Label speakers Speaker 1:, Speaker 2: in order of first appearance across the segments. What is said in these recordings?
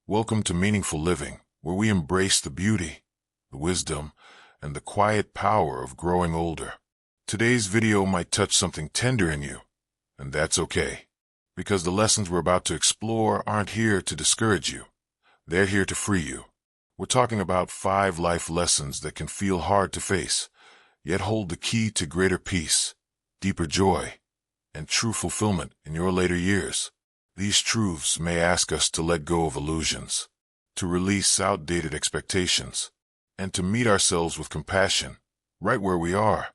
Speaker 1: Welcome to Meaningful Living, where we embrace the beauty, the wisdom, and the quiet power of growing older. Today's video might touch something tender in you, and that's okay, because the lessons we're about to explore aren't here to discourage you. They're here to free you. We're talking about 5 life lessons that can feel hard to face, yet hold the key to greater peace, deeper joy, and true fulfillment in your later years. These truths may ask us to let go of illusions, to release outdated expectations, and to meet ourselves with compassion, right where we are.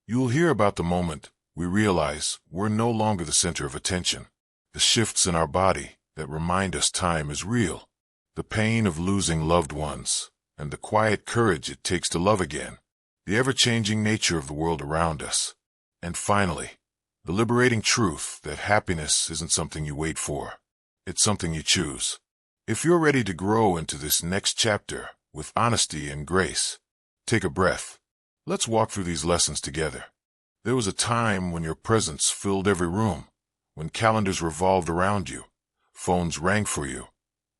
Speaker 1: You'll hear about the moment we realize we're no longer the center of attention, the shifts in our body that remind us time is real, the pain of losing loved ones, and the quiet courage it takes to love again, the ever-changing nature of the world around us, and finally, the liberating truth that happiness isn't something you wait for. It's something you choose. If you're ready to grow into this next chapter with honesty and grace, take a breath. Let's walk through these lessons together. There was a time when your presence filled every room, when calendars revolved around you, phones rang for you,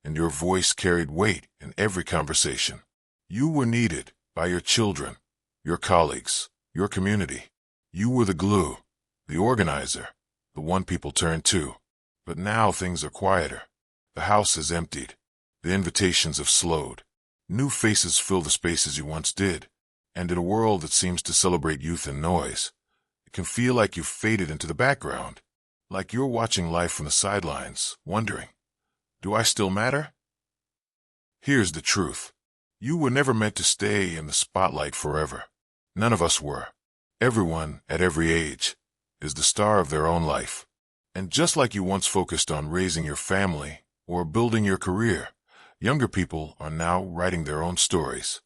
Speaker 1: and your voice carried weight in every conversation. You were needed by your children, your colleagues, your community. You were the glue, the organizer, the one people turned to. But now things are quieter. The house has emptied. The invitations have slowed. New faces fill the spaces you once did. And in a world that seems to celebrate youth and noise, it can feel like you've faded into the background, like you're watching life from the sidelines, wondering, do I still matter? Here's the truth. You were never meant to stay in the spotlight forever. None of us were. Everyone, at every age, is the star of their own life. And just like you once focused on raising your family or building your career, younger people are now writing their own stories.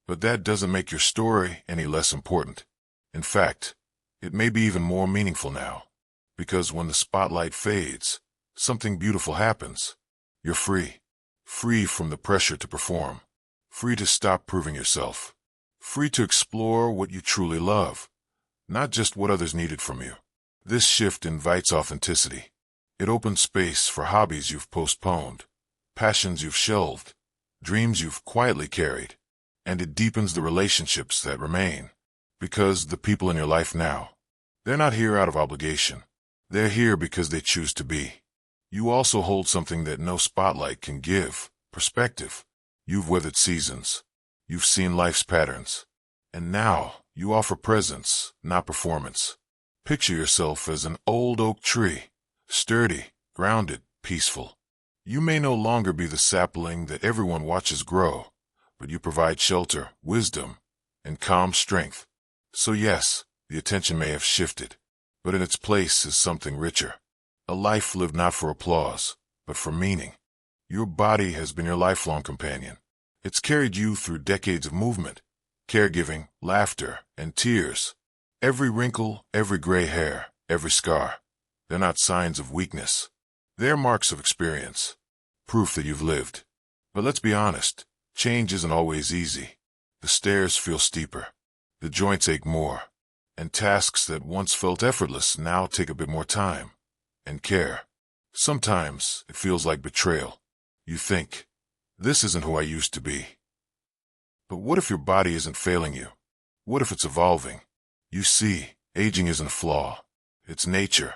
Speaker 1: But that doesn't make your story any less important. In fact, it may be even more meaningful now. Because when the spotlight fades, something beautiful happens. You're free. Free from the pressure to perform. Free to stop proving yourself. Free to explore what you truly love, not just what others needed from you. This shift invites authenticity. It opens space for hobbies you've postponed, passions you've shelved, dreams you've quietly carried, and it deepens the relationships that remain. Because the people in your life now, they're not here out of obligation. They're here because they choose to be. You also hold something that no spotlight can give: perspective. You've weathered seasons. You've seen life's patterns. And now you offer presence, not performance. Picture yourself as an old oak tree, sturdy, grounded, peaceful. You may no longer be the sapling that everyone watches grow, but you provide shelter, wisdom, and calm strength. So yes, the attention may have shifted, but in its place is something richer. A life lived not for applause, but for meaning. Your body has been your lifelong companion. It's carried you through decades of movement, caregiving, laughter, and tears. Every wrinkle, every gray hair, every scar. They're not signs of weakness. They're marks of experience. Proof that you've lived. But let's be honest, change isn't always easy. The stairs feel steeper. The joints ache more. And tasks that once felt effortless now take a bit more time and care. Sometimes it feels like betrayal. You think, this isn't who I used to be. But what if your body isn't failing you? What if it's evolving? You see, aging isn't a flaw. It's nature.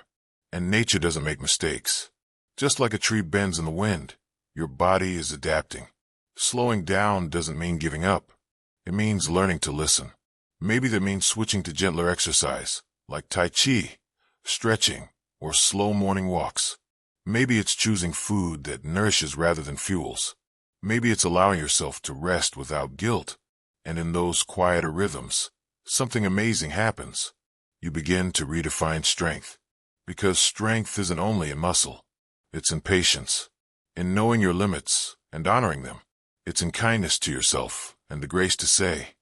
Speaker 1: And nature doesn't make mistakes. Just like a tree bends in the wind, your body is adapting. Slowing down doesn't mean giving up. It means learning to listen. Maybe that means switching to gentler exercise, like Tai Chi, stretching, or slow morning walks. Maybe it's choosing food that nourishes rather than fuels. Maybe it's allowing yourself to rest without guilt. And in those quieter rhythms, something amazing happens. You begin to redefine strength. Because strength isn't only in muscle. It's in patience, in knowing your limits and honoring them. It's in kindness to yourself and the grace to say,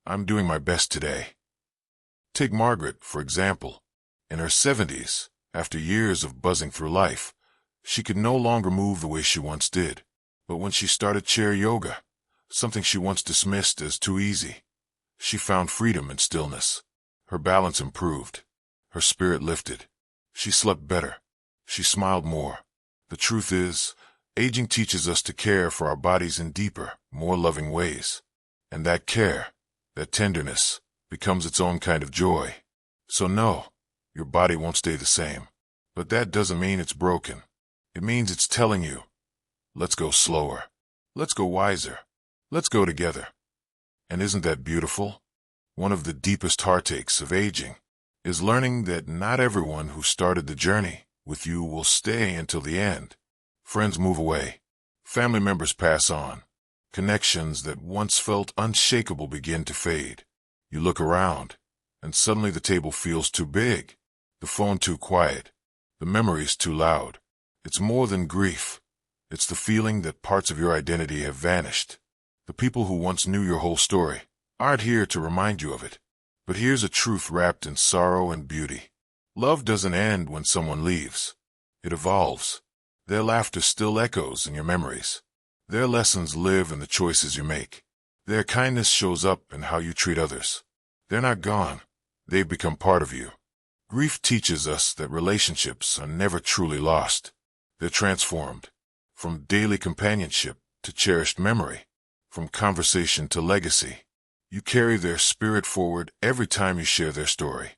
Speaker 1: I'm doing my best today. Take Margaret, for example. In her 70s, after years of buzzing through life, she could no longer move the way she once did. But when she started chair yoga, something she once dismissed as too easy, she found freedom in stillness. Her balance improved. Her spirit lifted. She slept better. She smiled more. The truth is, Aging teaches us to care for our bodies in deeper, more loving ways. And that care, that tenderness, becomes its own kind of joy. So no, your body won't stay the same. But that doesn't mean it's broken. It means it's telling you, let's go slower. Let's go wiser. Let's go together. And isn't that beautiful? One of the deepest heartaches of aging is learning that not everyone who started the journey with you will stay until the end. Friends move away. Family members pass on. Connections that once felt unshakable begin to fade. You look around, and suddenly the table feels too big, the phone too quiet, the memories too loud. It's more than grief. It's the feeling that parts of your identity have vanished. The people who once knew your whole story aren't here to remind you of it. But here's a truth wrapped in sorrow and beauty. Love doesn't end when someone leaves. It evolves. Their laughter still echoes in your memories. Their lessons live in the choices you make. Their kindness shows up in how you treat others. They're not gone. They've become part of you. Grief teaches us that relationships are never truly lost. They're transformed. From daily companionship to cherished memory. From conversation to legacy. You carry their spirit forward every time you share their story.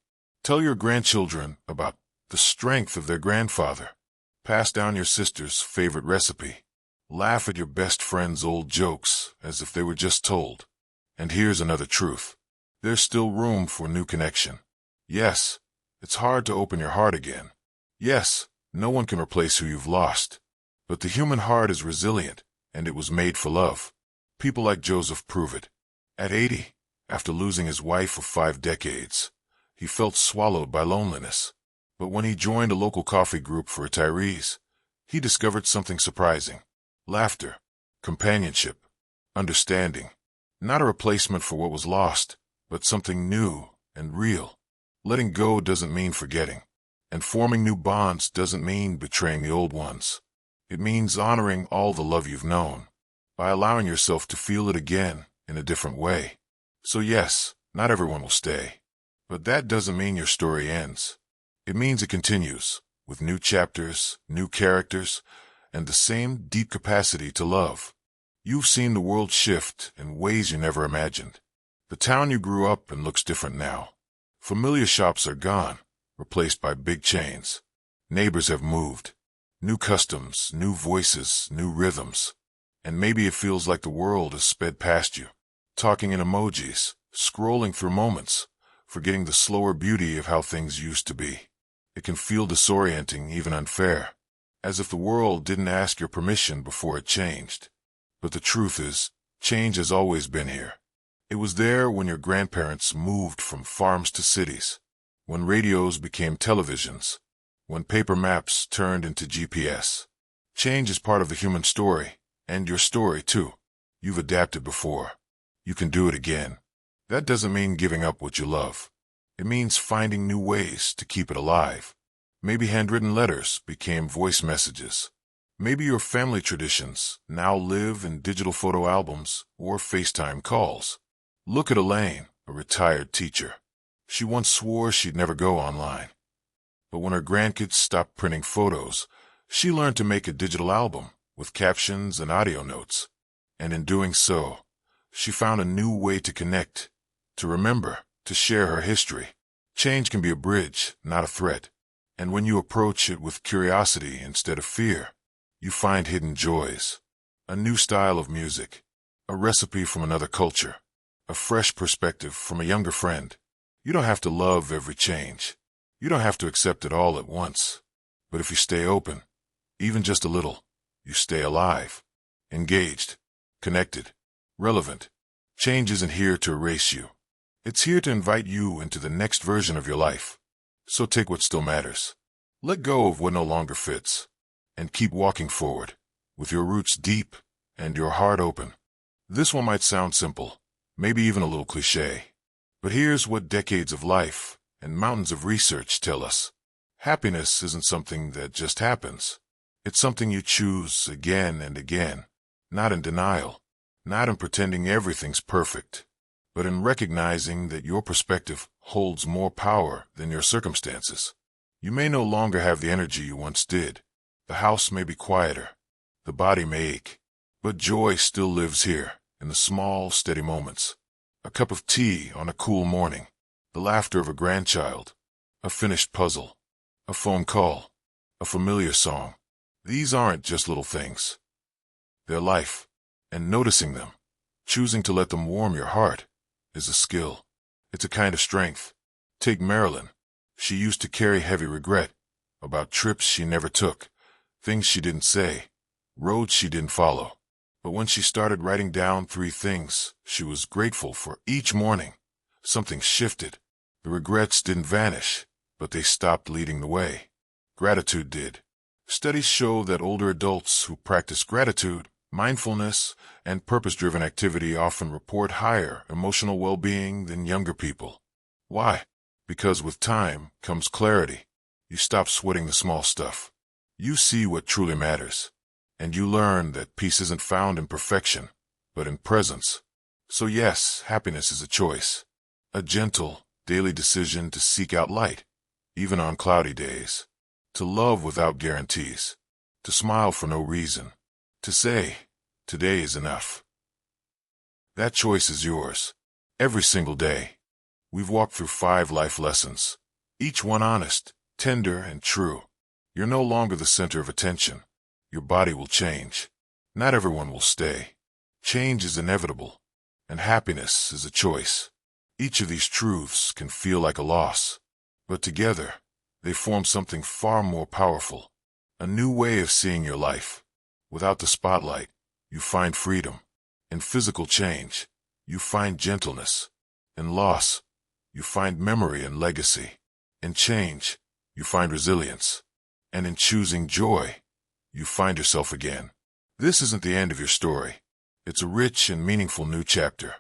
Speaker 1: Tell your grandchildren about the strength of their grandfather. Pass down your sister's favorite recipe. Laugh at your best friend's old jokes as if they were just told. And here's another truth. There's still room for new connection. Yes, it's hard to open your heart again. Yes, no one can replace who you've lost. But the human heart is resilient, and it was made for love. People like Joseph prove it. At 80, after losing his wife of 5 decades, he felt swallowed by loneliness. But when he joined a local coffee group for retirees, he discovered something surprising. Laughter, companionship, understanding. Not a replacement for what was lost, but something new and real. Letting go doesn't mean forgetting, and forming new bonds doesn't mean betraying the old ones. It means honoring all the love you've known, by allowing yourself to feel it again in a different way. So yes, not everyone will stay. But that doesn't mean your story ends. It means it continues, with new chapters, new characters, and the same deep capacity to love. You've seen the world shift in ways you never imagined. The town you grew up in looks different now. Familiar shops are gone, replaced by big chains. Neighbors have moved. New customs, new voices, new rhythms. And maybe it feels like the world has sped past you, talking in emojis, scrolling through moments, forgetting the slower beauty of how things used to be. It can feel disorienting, even unfair, as if the world didn't ask your permission before it changed. But the truth is, change has always been here. It was there when your grandparents moved from farms to cities, when radios became televisions, when paper maps turned into GPS. Change is part of the human story, and your story too. You've adapted before. You can do it again. That doesn't mean giving up what you love. It means finding new ways to keep it alive. Maybe handwritten letters became voice messages. Maybe your family traditions now live in digital photo albums or FaceTime calls. Look at Elaine, a retired teacher. She once swore she'd never go online. But when her grandkids stopped printing photos, she learned to make a digital album with captions and audio notes. And in doing so, she found a new way to connect, to remember, to share her history. Change can be a bridge, not a threat. And when you approach it with curiosity instead of fear, you find hidden joys. A new style of music, a recipe from another culture, a fresh perspective from a younger friend. You don't have to love every change. You don't have to accept it all at once. But if you stay open, even just a little, you stay alive, engaged, connected, relevant. Change isn't here to erase you. It's here to invite you into the next version of your life. So take what still matters. Let go of what no longer fits. And keep walking forward, with your roots deep and your heart open. This one might sound simple, maybe even a little cliché. But here's what decades of life and mountains of research tell us. Happiness isn't something that just happens. It's something you choose again and again. Not in denial, not in pretending everything's perfect, but in recognizing that your perspective holds more power than your circumstances. You may no longer have the energy you once did. The house may be quieter. The body may ache, but joy still lives here, in the small, steady moments. A cup of tea on a cool morning, the laughter of a grandchild, a finished puzzle, a phone call, a familiar song. These aren't just little things. They're life, and noticing them, choosing to let them warm your heart, is a skill. It's a kind of strength. Take Marilyn. She used to carry heavy regret about trips she never took, things she didn't say, roads she didn't follow. But when she started writing down 3 things she was grateful for each morning, something shifted. The regrets didn't vanish, but they stopped leading the way. Gratitude did. Studies show that older adults who practice gratitude, mindfulness, and purpose-driven activity often report higher emotional well-being than younger people. Why? Because with time comes clarity. You stop sweating the small stuff. You see what truly matters. And you learn that peace isn't found in perfection, but in presence. So yes, happiness is a choice. A gentle, daily decision to seek out light, even on cloudy days. To love without guarantees. To smile for no reason. To say, today is enough. That choice is yours. Every single day. We've walked through 5 life lessons. Each one honest, tender, and true. You're no longer the center of attention. Your body will change. Not everyone will stay. Change is inevitable, and happiness is a choice. Each of these truths can feel like a loss, but together, they form something far more powerful. A new way of seeing your life. Without the spotlight, you find freedom. In physical change, you find gentleness. In loss, you find memory and legacy. In change, you find resilience. And in choosing joy, you find yourself again. This isn't the end of your story. It's a rich and meaningful new chapter.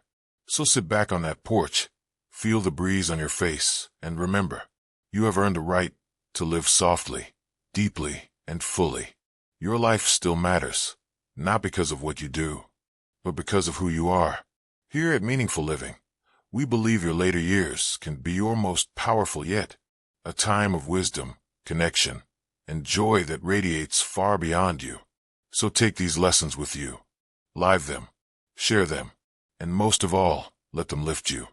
Speaker 1: So sit back on that porch, feel the breeze on your face, and remember, you have earned the right to live softly, deeply, and fully. Your life still matters, not because of what you do, but because of who you are. Here at Meaningful Living, we believe your later years can be your most powerful yet, a time of wisdom, connection, and joy that radiates far beyond you. So take these lessons with you. Live them, share them, and most of all, let them lift you.